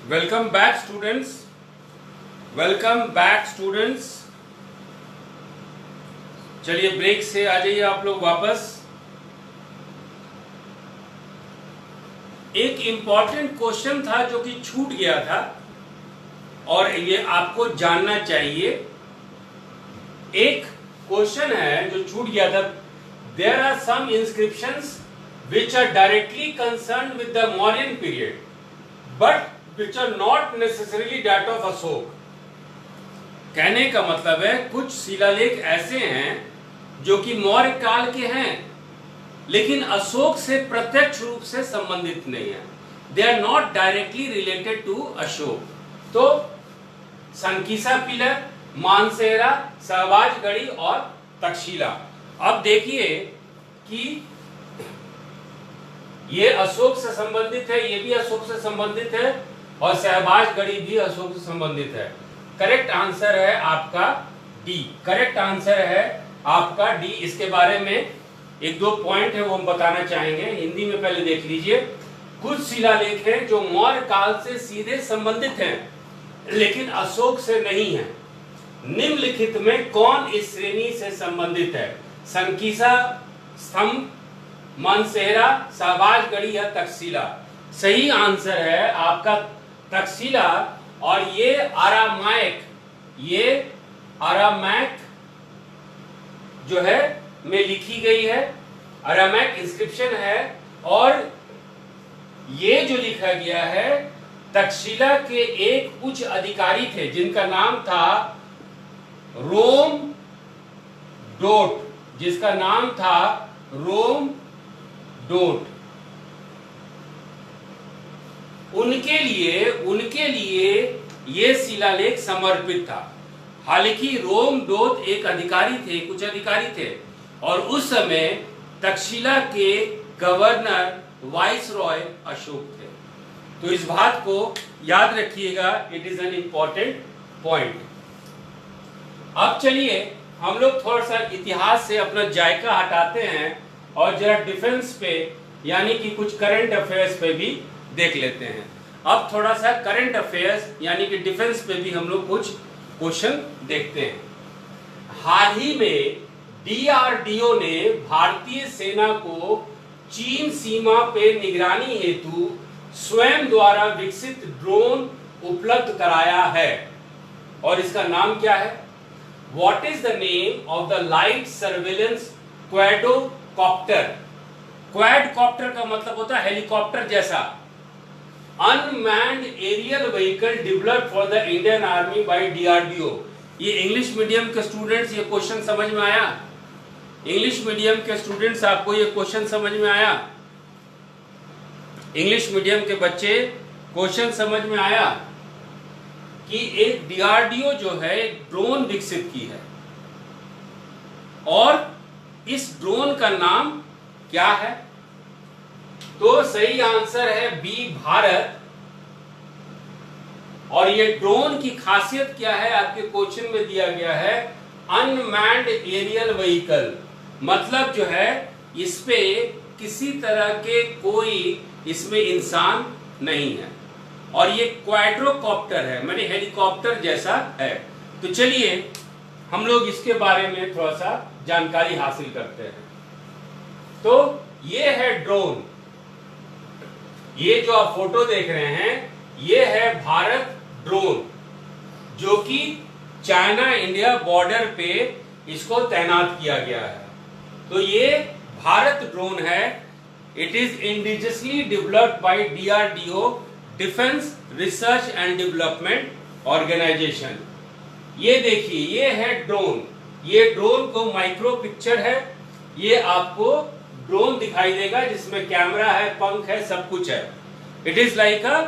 Welcome back students. Welcome back students. चलिए break से आ जाइए आप लोग वापस। एक इंपॉर्टेंट क्वेश्चन था जो कि छूट गया था और ये आपको जानना चाहिए। एक क्वेश्चन है जो छूट गया था। There are some inscriptions which are directly concerned with the Mauryan period, but which are not necessarily that of Ashok. कहने का मतलब है कुछ शिलालेख ऐसे हैं जो कि मौर्य काल के हैं लेकिन अशोक से प्रत्यक्ष रूप से संबंधित नहीं है। They are not directly related to Ashoka. तो संकीसा पिलर, मानसेरा, सहबाजगढ़ी और तक्षशिला। अब देखिए कि ये अशोक से संबंधित है, ये भी अशोक से संबंधित है और सहबाजगढ़ी भी अशोक से संबंधित है। करेक्ट आंसर है आपका डी। करेक्ट आंसर है आपका डी। इसके बारे में एक दो पॉइंट है वो हम बताना चाहेंगे। हिंदी में पहले देख लीजिए। कुछ शिलालेख हैं जो मौर्य काल से सीधे संबंधित हैं लेकिन अशोक से नहीं है। निम्नलिखित में कौन इस श्रेणी से संबंधित है? संकीसा स्तंभ, मानसेरा, सहबाजगढ़ी या तक्षशिला। सही आंसर है आपका तक्षशिला। और ये अरामैक जो है में लिखी गई है। अरामैक इंस्क्रिप्शन है और ये जो लिखा गया है तक्षशिला के एक उच्च अधिकारी थे जिनका नाम था रोम डोट, जिसका नाम था रोम डोट। उनके लिए ये शिलालेख समर्पित था। हालांकि रोम डोट एक अधिकारी थे, कुछ अधिकारी थे और उस समय तक्षशिला के गवर्नर वाइसरॉय अशोक थे। तो इस बात को याद रखिएगा। It is an important point. अब चलिए हम लोग थोड़ा सा इतिहास से अपना जायका हटाते हैं और जरा डिफेंस पे यानी कि कुछ करंट अफेयर्स पे भी देख लेते हैं। अब थोड़ा सा करंट अफेयर्स यानी कि डिफेंस पे भी हम लोग कुछ क्वेश्चन देखते हैं। हाल ही में डीआरडीओ ने भारतीय सेना को चीन सीमा पे निगरानी हेतु स्वयं द्वारा विकसित ड्रोन उपलब्ध कराया है और इसका नाम क्या है? What is the name of the light surveillance quadcopter? Quadcopter का मतलब होता है हेलीकॉप्टर जैसा। Unmanned aerial vehicle developed for the Indian army by DRDO. ये इंग्लिश मीडियम के स्टूडेंट्स, ये क्वेश्चन समझ में आया? इंग्लिश मीडियम के स्टूडेंट्स, आपको ये क्वेश्चन समझ में आया? इंग्लिश मीडियम के बच्चे, क्वेश्चन समझ में आया कि एक डीआरडीओ जो है एक ड्रोन विकसित की है और इस ड्रोन का नाम क्या है? तो सही आंसर है बी, भारत। और ये ड्रोन की खासियत क्या है आपके क्वेश्चन में दिया गया है? Unmanned aerial vehicle. मतलब जो है इस पे किसी तरह के कोई इसमें इंसान नहीं है और ये क्वाड्रोकॉप्टर है, माने हेलीकॉप्टर जैसा है। तो चलिए हम लोग इसके बारे में थोड़ा सा जानकारी हासिल करते हैं। तो ये है ड्रोन। ये जो आप फोटो देख रहे हैं ये है भारत ड्रोन जो कि चाइना इंडिया बॉर्डर पे इसको तैनात किया गया है। तो ये भारत ड्रोन है। It is indigenously developed by DRDO, defence research and development organisation. ये देखिए ये है ड्रोन। ये ड्रोन को माइक्रो पिक्चर है। ये आपको ड्रोन दिखाई देगा जिसमें कैमरा है, पंख है, सब कुछ है। It is like a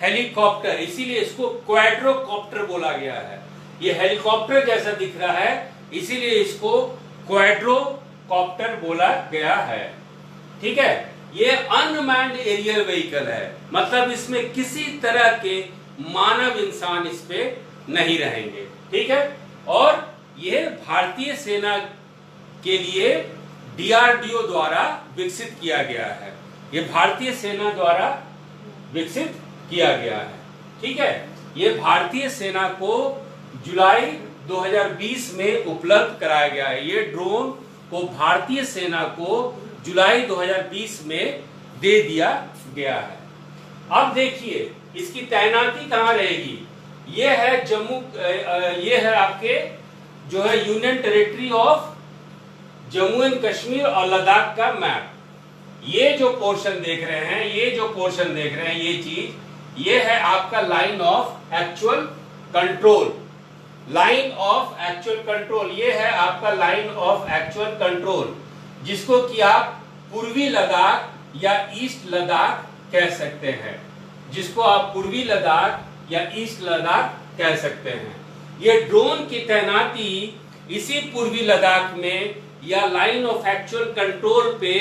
helicopter, इसीलिए इसको क्वाड्रोकॉप्टर बोला गया है। ये हेलीकॉप्टर जैसा दिख रहा है इसीलिए इसको क्वाड्रोकॉप्टर बोला गया है। ठीक है। ये अनमैन्ड एरियल व्हीकल है, मतलब इसमें किसी तरह के मानव इंसान इस पे नहीं रहेंगे। ठीक है। और यह भारतीय सेना के लिए डीआरडीओ द्वारा विकसित किया गया है। यह भारतीय सेना द्वारा विकसित किया गया है। ठीक है, ये भारतीय सेना को जुलाई 2020 में उपलब्ध कराया गया है। ये ड्रोन को भारतीय सेना को जुलाई 2020 में दे दिया गया है। अब देखिए इसकी तैनाती कहां रहेगी। ये है जम्मू, ये है आपके जो है union territory of Jammu and Kashmir और लद्दाख का मैप। ये जो पोर्शन देख रहे हैं, ये जो पोर्शन देख रहे हैं, ये चीज, ये है आपका line of actual control. Line of actual control, ये है आपका लाइन ऑफ एक्चुअल कंट्रोल, जिसको कि आप पूर्वी लद्दाख या ईस्ट लद्दाख कह सकते हैं, जिसको आप पूर्वी लद्दाख या ईस्ट लद्दाख कह सकते हैं। ये ड्रोन की तैनाती इसी पूर्वी लद्दाख में या लाइन ऑफ एक्चुअल कंट्रोल पे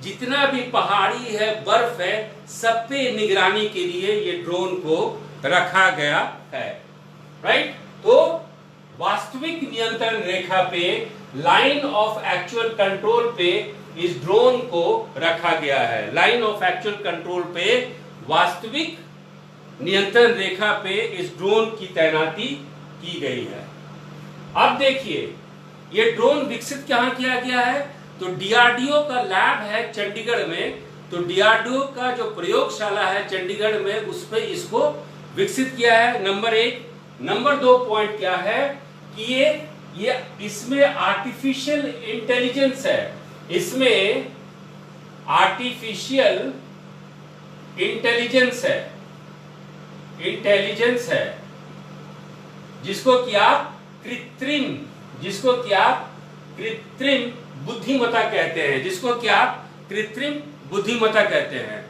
जितना भी पहाड़ी है, बर्फ है, सब पे निगरानी के लिए ये ड्रोन को रखा गया है। राइट, तो वास्तविक नियंत्रण रेखा पे, लाइन ऑफ एक्चुअल कंट्रोल पे इस ड्रोन को रखा गया है। लाइन ऑफ एक्चुअल कंट्रोल पे, वास्तविक नियंत्रण रेखा पे इस ड्रोन की तैनाती की गई है। अब देखिए ये ड्रोन विकसित कहां किया गया है, तो डीआरडीओ का लैब है चंडीगढ़ में। तो डीआरडीओ का जो प्रयोगशाला है चंडीगढ़ में, उस पे इसको विकसित किया है, नंबर 1। नंबर 2 पॉइंट क्या है कि ये इसमें आर्टिफिशियल इंटेलिजेंस है, इसमें आर्टिफिशियल इंटेलिजेंस है, इंटेलिजेंस है, जिसको कि आप कृत्रिम बुद्धिमत्ता कहते हैं, जिसको कि आप कृत्रिम बुद्धिमत्ता कहते हैं।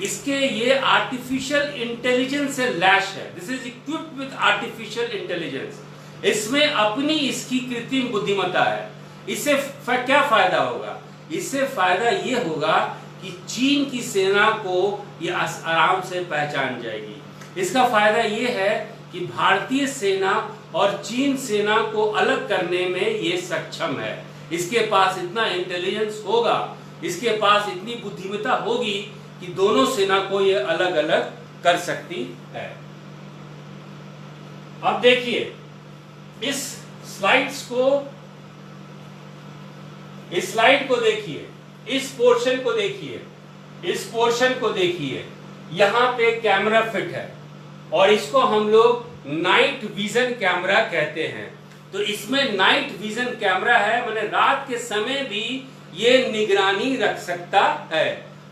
इसके ये आर्टिफिशियल इंटेलिजेंस से लैश है, this is equipped with artificial intelligence. इसमें अपनी इसकी कृत्रिम बुद्धिमत्ता है। इससे क्या फायदा होगा, इससे फायदा ये होगा कि चीन की सेना को ये आराम से पहचान जाएगी। इसका फायदा ये है कि भारतीय सेना और चीन सेना को अलग करने में ये सक्षम है। इसके पास इतना इंटेलिजेंस होगा, इसके पास इतनी बुद्धिमत्ता होगी कि दोनों सेना को ये अलग अलग कर सकती है। अब देखिए इस स्लाइड को देखिए, इस पोर्शन को देखिए, इस पोर्शन को देखिए, यहां पे कैमरा फिट है और इसको हम लोग नाइट विजन कैमरा कहते हैं। तो इसमें नाइट विजन कैमरा है, माने रात के समय भी ये निगरानी रख सकता है।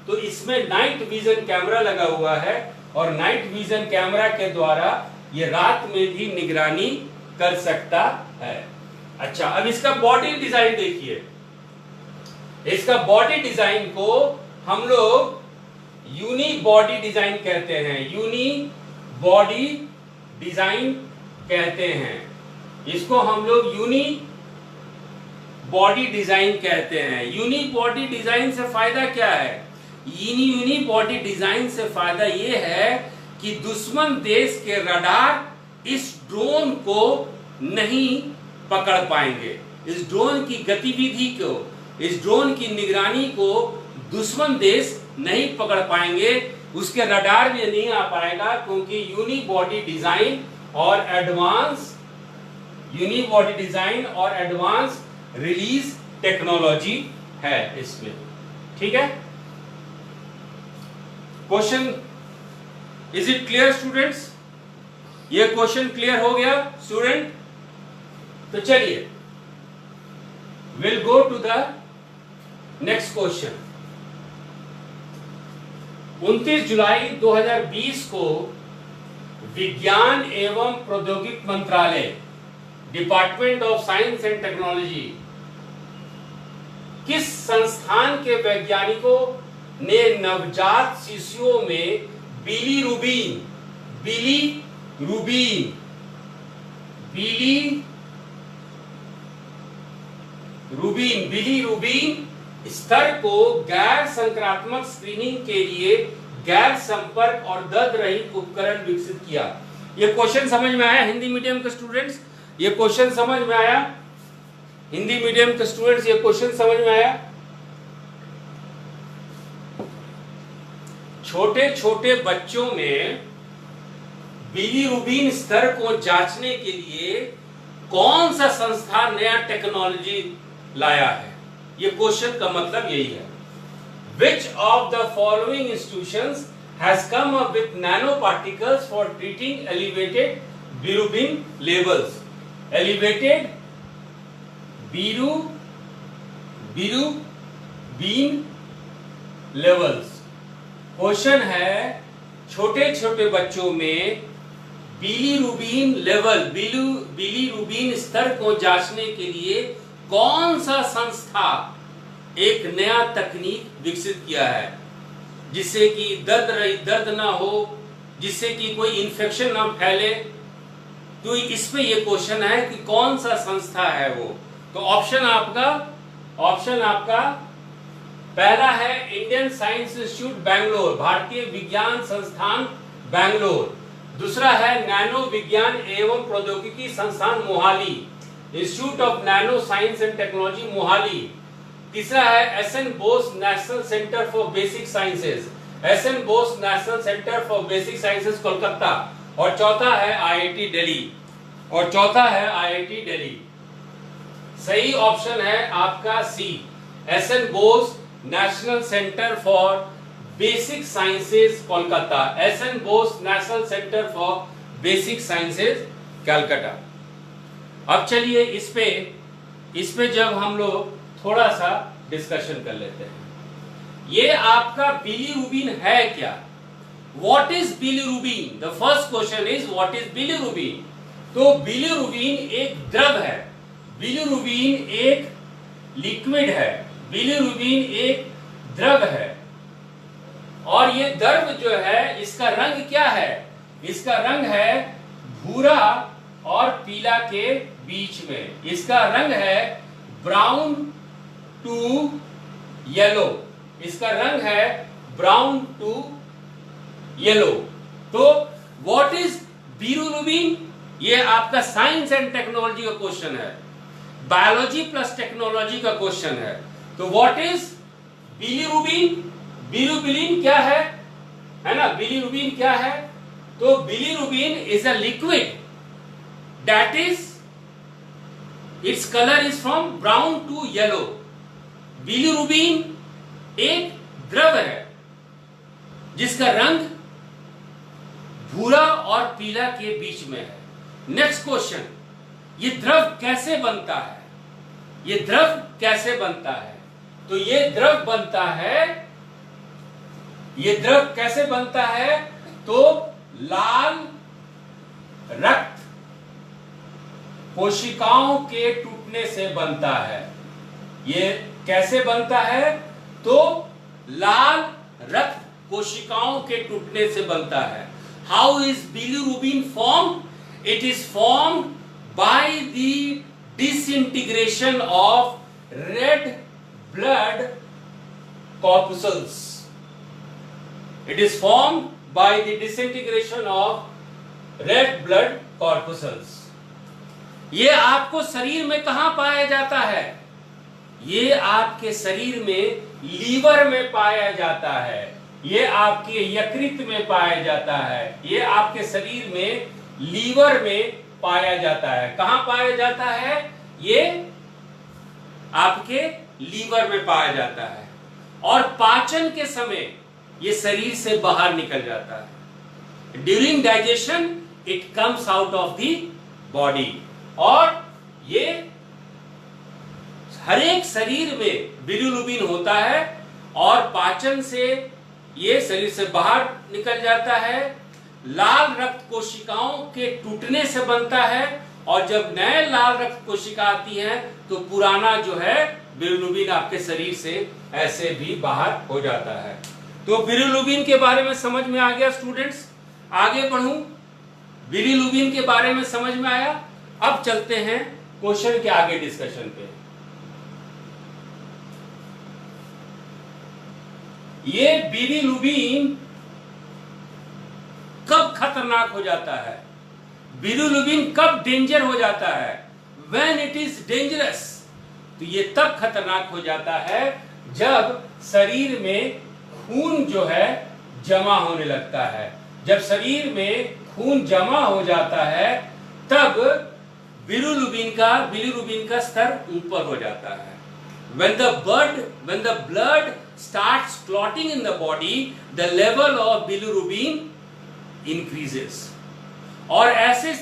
तो इसमें नाइट विजन कैमरा लगा हुआ है और नाइट विजन कैमरा के द्वारा ये रात में भी निगरानी कर सकता है। अच्छा, अब इसका बॉडी डिजाइन देखिए। इसका बॉडी डिजाइन को हम लोग यूनी बॉडी डिजाइन कहते हैं, यूनी बॉडी डिजाइन कहते हैं। इसको हम लोग यूनी बॉडी डिजाइन कहते हैं। यूनी बॉडी डिजाइन से फायदा क्या है, यूनी बॉडी डिजाइन से फायदा ये है कि दुश्मन देश के रडार इस ड्रोन को नहीं पकड़ पाएंगे। इस ड्रोन की गतिविधि को, इस ड्रोन की निगरानी को दुश्मन देश नहीं पकड़ पाएंगे, उसके रडार में नहीं आ पाएगा, क्योंकि यूनी बॉडी डिजाइन और एडवांस रिलीज टेक्नोलॉजी है इसमें। ठीक है, question, is it clear students? ये क्वेश्चन क्लियर हो गया स्टूडेंट? तो चलिए will go to the next question. 29 जुलाई 2020 को विज्ञान एवं प्रौद्योगिकी मंत्रालय, department of science and technology, किस संस्थान के वैज्ञानिकों ने नवजात शिशुओं में बिलीरुबिन स्तर को गैर संक्रामक स्क्रीनिंग के लिए गैर संपर्क और दर्द रहित उपकरण विकसित किया। ये क्वेश्चन समझ में आया हिंदी मीडियम के स्टूडेंट्स? ये क्वेश्चन समझ में आया हिंदी मीडियम के स्टूडेंट्स? ये क्वेश्चन समझ में आया? छोटे छोटे बच्चों में बिलीरुबिन स्तर को जांचने के लिए कौन सा संस्थान नया टेक्नोलॉजी लाया है? ये क्वेश्चन का मतलब यही है। Which of the following institutions has come up with nanoparticles for treating elevated bilirubin levels? Elevated bilirubin levels। Question है छोटे छोटे बच्चों में बिलीरुबिन लेवल, बिलीरुबिन स्तर को जांचने के लिए कौन सा संस्था एक नया तकनीक विकसित किया है जिससे कि दर्द ना हो, जिससे कि कोई इन्फेक्शन ना फैले। तो इस पे ये क्वेश्चन है कि कौन सा संस्था है वो। तो ऑप्शन आपका पहला है इंडियन साइंस इंस्टीट्यूट बैंगलोर, भारतीय विज्ञान संस्थान बैंगलोर। दूसरा है नैनो विज्ञान एवं प्रौद्योगिकी संस्थान Mohali, Institute of Nano Science and Technology Mohali. तीसरा है SN Bose national centre for basic Sciences, SN Bose national centre for basic Sciences Kolkata. और चौथा है आईआईटी दिल्ली। सही ऑप्शन है आपका C, SN Bose national centre for basic Sciences Kolkata, SN Bose national centre for basic Sciences Calcutta. अब चलिए इस पे जब हम लोग थोड़ा सा डिस्कशन कर लेते हैं। ये आपका बिलीरुबिन है क्या? What is bilirubin? The first question is what is bilirubin. तो बिलीरुबिन एक द्रव है, बिलीरुबिन एक लिक्विड है, बिलीरुबिन एक द्रव है। और ये द्रव जो है इसका रंग क्या है? इसका रंग है भूरा और पीला के बीच में। इसका रंग है ब्राउन टू येलो, इसका रंग है ब्राउन टू येलो। तो व्हाट इज बिलीरुबिन? ये आपका साइंस एंड टेक्नोलॉजी का क्वेश्चन है, बायोलॉजी प्लस टेक्नोलॉजी का क्वेश्चन है। तो व्हाट इज बिलीरुबिन? बिलीरुबिन क्या है ना? बिलीरुबिन क्या है? तो bilirubin is a liquid that is its colour is from brown to yellow. Bilirubin एक द्रव है जिसका रंग भूरा और पीला के बीच में है। नेक्स्ट क्वेश्चन, ये द्रव कैसे बनता है? ये द्रव कैसे बनता है? तो ये द्रव बनता है, ये द्रव कैसे बनता है? तो लाल रक्त कोशिकाओं के टूटने से बनता है। ये कैसे बनता है? तो लाल रक्त कोशिकाओं के टूटने से बनता है। How is bilirubin form? It is form by the disintegration of red blood corpuscles. It is formed by the disintegration of red blood corpuscles. ये आपको शरीर में कहां पाया जाता है? ये आपके शरीर में लीवर में पाया जाता है, ये आपके यकृत में पाया जाता है, ये आपके शरीर में लीवर में पाया जाता है। कहां पाया जाता है? ये आपके लीवर में पाया जाता है और पाचन के समय ये शरीर से बाहर निकल जाता है। During digestion it comes out of the body. और ये हर एक शरीर में बिलीरुबिन होता है और पाचन से ये शरीर से बाहर निकल जाता है, लाल रक्त कोशिकाओं के टूटने से बनता है। और जब नए लाल रक्त कोशिका आती है तो पुराना जो है बिलीरुबिन आपके शरीर से ऐसे भी बाहर हो जाता है। तो बिलीरुबिन के बारे में समझ में आ गया स्टूडेंट्स? आगे बढ़ूं, बिलीरुबिन के बारे में समझ में आया। अब चलते हैं क्वेश्चन के आगे डिस्कशन पे। ये बिलीरुबिन कब खतरनाक हो जाता है? बिलीरुबिन कब डेंजर हो जाता है? When it is dangerous। तो ये तब खतरनाक हो जाता है जब शरीर में खून जो है जमा होने लगता है। जब शरीर में खून जमा हो जाता है तब बिलीरुबिन का स्तर ऊपर हो जाता है। when the blood starts clotting in the body, the level of bilirubin increases। और ऐसे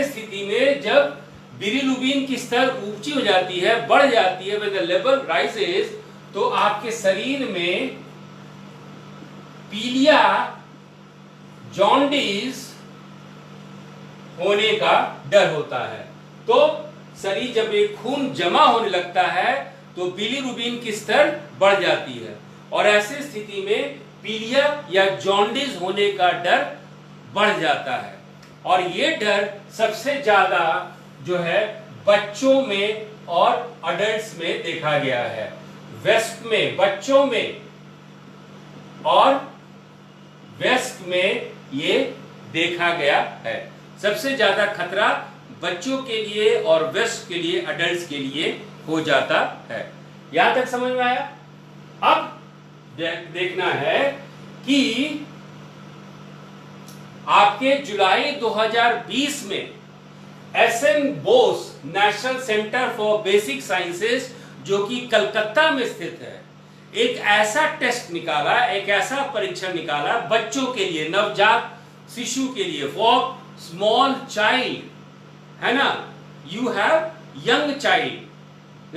स्थिति में जब बिलीरुबिन की स्तर ऊंची हो जाती है, बढ़ जाती है, when the level rises, तो आपके शरीर में पीलिया, जॉन्डिस होने का डर होता है। तो शरीर जब एक खून जमा होने लगता है तो बिलीरुबिन की स्तर बढ़ जाती है और ऐसे स्थिति में पीलिया या जॉन्डिस होने का डर बढ़ जाता है। और ये डर सबसे ज्यादा जो है बच्चों में और अडल्ट्स में देखा गया है। वेस्ट में बच्चों में और वेस्ट में ये देखा गया है। सबसे ज्यादा खतरा बच्चों के लिए और वेस्ट के लिए, अडल्ट्स के लिए हो जाता है। यहां तक समझ में आया? अब देखना है कि आपके जुलाई 2020 में SN Bose national centre for basic sciences जो कि कलकत्ता में स्थित है, एक ऐसा टेस्ट निकाला, एक ऐसा परीक्षण निकाला बच्चों के लिए, नवजात शिशु के लिए, फॉर स्मॉल चाइल्ड, है ना, यू हैव यंग चाइल्ड,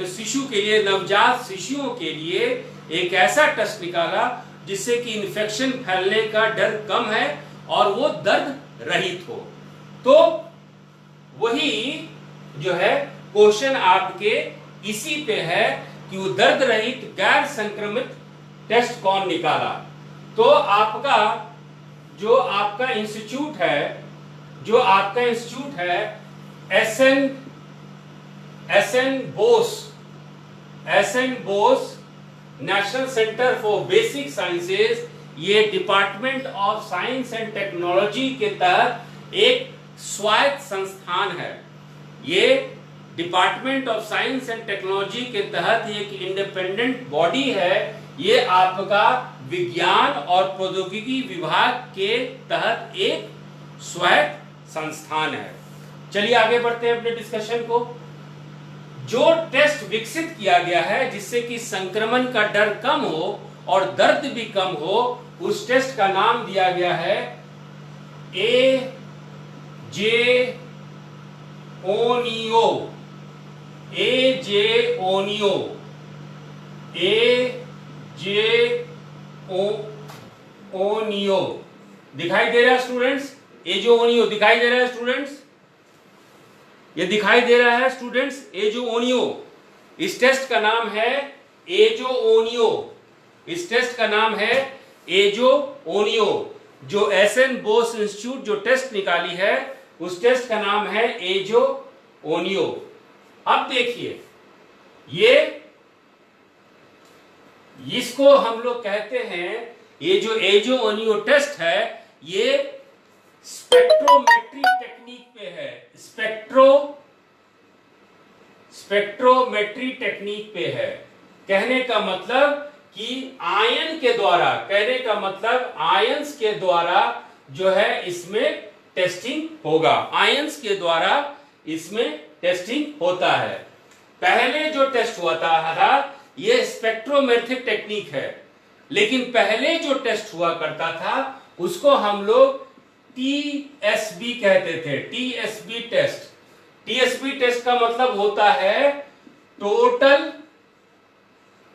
शिशु के लिए, नवजात शिशुओं के लिए एक ऐसा टेस्ट निकाला जिससे कि इन्फेक्शन फैलने का डर कम है और वो दर्द रहित हो। तो वही जो है क्वेश्चन आपके इसी पे है कि वो दर्द रहित गैर संक्रमित टेस्ट कौन निकाला। तो आपका जो आपका इंस्टीट्यूट है SN Bose national centre for basic Sciences, ये Department of science and Technology के तहत एक स्वायत्त संस्थान है। ये Department of science and Technology के तहत एक इंडिपेंडेंट बॉडी है। ये आपका विज्ञान और प्रौद्योगिकी विभाग के तहत एक स्वायत्त संस्थान है। चलिए आगे बढ़ते हैं अपने डिस्कशन को। जो टेस्ट विकसित किया गया है जिससे कि संक्रमण का डर कम हो और दर्द भी कम हो, उस टेस्ट का नाम दिया गया है एजोओनियो। दिखाई दे रहा है स्टूडेंट्स? एजोओनियो दिखाई दे रहा है स्टूडेंट्स? ये दिखाई दे रहा है स्टूडेंट्स, एजोओनियो। इस टेस्ट का नाम है एजोओनियो। इस टेस्ट का नाम है एजोओनियो। जो एसएन बोस इंस्टीट्यूट जो टेस्ट निकाली है उस टेस्ट का नाम है एजोओनियो। अब देखिए, ये इसको हम लोग कहते हैं, ये जो एजोओनियो टेस्ट है ये स्पेक्ट्रोमेट्री टेक्निक पे है। स्पेक्ट्रोमेट्री टेक्निक पे है। कहने का मतलब कि आयन के द्वारा, कहने का मतलब आयंस के द्वारा जो है इसमें टेस्टिंग होगा। आयंस के द्वारा इसमें टेस्टिंग होता है। पहले जो टेस्ट हुआ था ये स्पेक्ट्रोमेट्रिक टेक्निक है, लेकिन पहले जो टेस्ट हुआ करता था उसको हम लोग टीएसबी कहते थे। TSB test. टीएसबी टेस्ट का मतलब होता है टोटल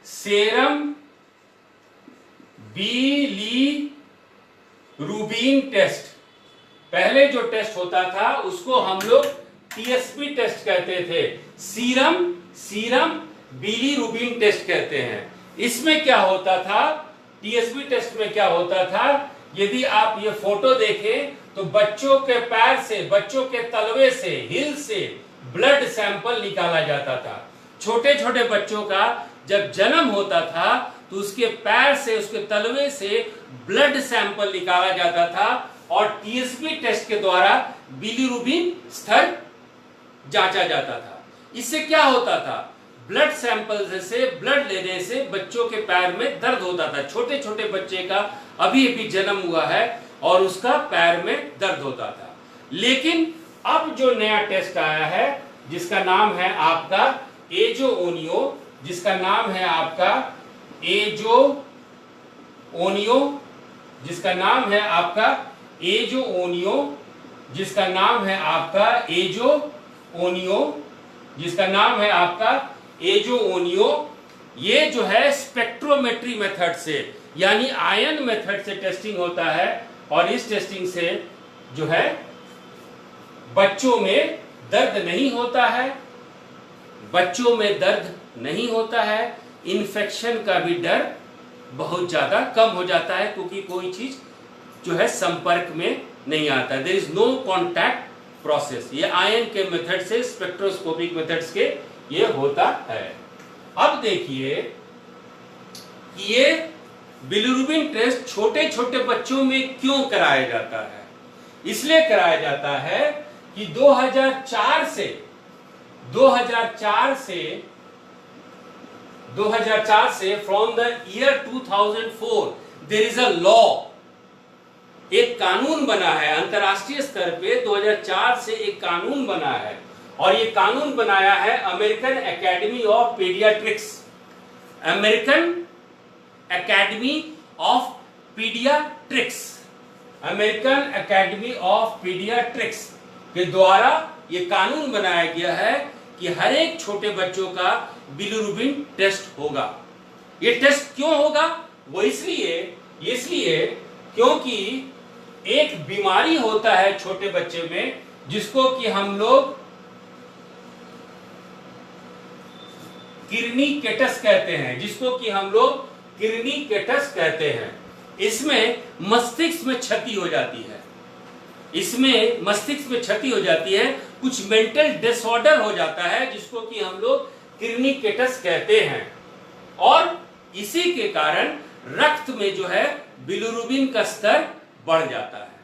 सेरम बिलीरुबिन टेस्ट। पहले जो टेस्ट होता था उसको हम लोग टीएसबी टेस्ट कहते थे, सीरम बिलीरुबिन टेस्ट कहते हैं। इसमें क्या होता था, टीएसबी टेस्ट में क्या होता था, यदि आप ये फोटो देखें तो बच्चों के पैर से, बच्चों के तलवे से, हिल से ब्लड सैंपल निकाला जाता था। छोटे छोटे बच्चों का जब जन्म होता था तो उसके पैर से, उसके तलवे से ब्लड सैंपल निकाला जाता था और टीएसबी टेस्ट के द्वारा बिलीरुबिन स्तर जांचा जाता था। इससे क्या होता था, ब्लड सैंपल से, ब्लड लेने से बच्चों के पैर में दर्द होता था। छोटे छोटे बच्चे का अभी अभी जन्म हुआ है और उसका पैर में दर्द होता था। लेकिन अब जो नया टेस्ट आया है जिसका नाम है आपका एजो ओनियो, जिसका नाम है आपका एजो ओनियो, जिसका नाम है आपका एजो ओनियो, जिसका नाम है आपका एजो ओनियो, जिसका नाम है आपका एजो ओनियो, ये जो है स्पेक्ट्रोमेट्री मेथड से यानी आयन मेथड से टेस्टिंग होता है। और इस टेस्टिंग से जो है बच्चों में दर्द नहीं होता है, बच्चों में दर्द नहीं होता है, इन्फेक्शन का भी डर बहुत ज्यादा कम हो जाता है क्योंकि कोई चीज जो है संपर्क में नहीं आता। There is no contact process. ये आयन के मेथड से, स्पेक्ट्रोस्कोपिक मेथड्स के ये होता है। अब देखिए कि ये बिलिरुबिन टेस्ट छोटे छोटे बच्चों में क्यों कराया जाता है। इसलिए कराया जाता है कि 2004 से from the year 2004 there is a law, एक कानून बना है अंतरराष्ट्रीय स्तर पे। 2004 से एक कानून बना है और ये कानून बनाया है American academy of paediatrics, American academy of paediatrics, American academy of paediatrics के द्वारा ये कानून बनाया गया है कि हर एक छोटे बच्चों का बिलिरुबिन टेस्ट होगा। ये टेस्ट क्यों होगा? वो इसलिए क्योंकि एक बीमारी होता है छोटे बच्चे में जिसको कि हम लोग किरनीकेटस कहते हैं, जिसको कि हम लोग किरनीकेटस कहते हैं। इसमें मस्तिष्क में क्षति हो जाती है, इसमें मस्तिष्क में क्षति हो जाती है, कुछ मेंटल डिसऑर्डर हो जाता है जिसको कि हम लोग किरनीकेटस कहते हैं। और इसी के कारण रक्त में जो है बिलिरुबिन का स्तर बढ़ जाता है।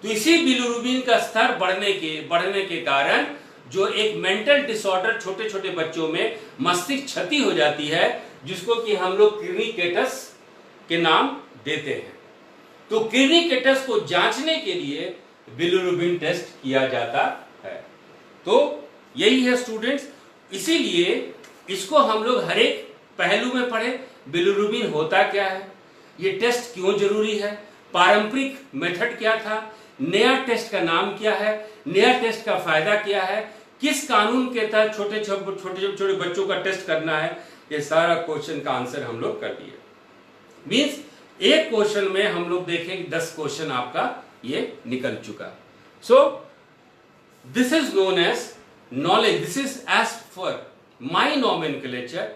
तो इसी बिलिरुबिन का स्तर बढ़ने के कारण जो एक मेंटल डिसऑर्डर छोटे छोटे बच्चों में मस्तिष्क क्षति हो जाती है जिसको कि हम लोग किरनीकेटस के नाम देते हैं। तो किरनीकेटस को जांचने के लिए बिलिरुबिन टेस्ट किया जाता है। तो यही है स्टूडेंट्स, इसीलिए इसको हम लोग हर एक पहलू में पढ़े। बिलिरुबिन होता क्या है, ये टेस्ट क्यों जरूरी है, पारंपरिक मेथड क्या था, नया टेस्ट का नाम क्या है, नया टेस्ट का फायदा क्या है, किस कानून के तहत छोटे छोटे बच्चों का टेस्ट करना है, ये सारा क्वेश्चन का आंसर हम लोग कर दिए। मींस एक क्वेश्चन में हम लोग देखें 10 क्वेश्चन आपका ये निकल चुका। So this is known as knowledge, this is as for my nomenclature.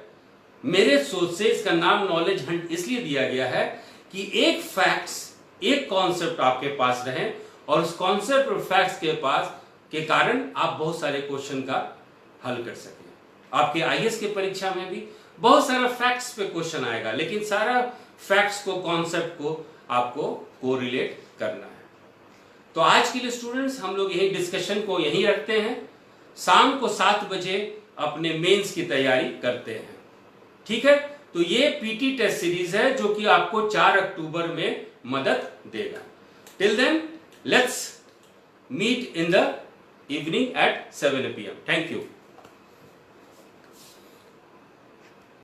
मेरे सोच से इसका नाम नॉलेज हंट इसलिए दिया गया है कि एक फैक्ट्स, एक कॉन्सेप्ट आपके पास रहे और उस कॉन्सेप्ट और फैक्ट्स के कारण आप बहुत सारे क्वेश्चन का हल कर सकें। आपके आईएएस की परीक्षा में भी बहुत सारा फैक्ट्स पे क्वेश्चन आएगा, लेकिन सारा फैक्ट्स को, कॉन्सेप्ट को आपको कोरिलेट करना है। तो आज के लिए स्टूडेंट्स हम लोग यही डिस्कशन को यहीं रखते हैं। शाम को 7 बजे अपने मेंस की तैयारी करते हैं, ठीक है। तो ये पीटी टेस्ट सीरीज है जो कि आपको 4 अक्टूबर में मदद देगा। Till then let's meet in the evening at 7 PM. Thank you.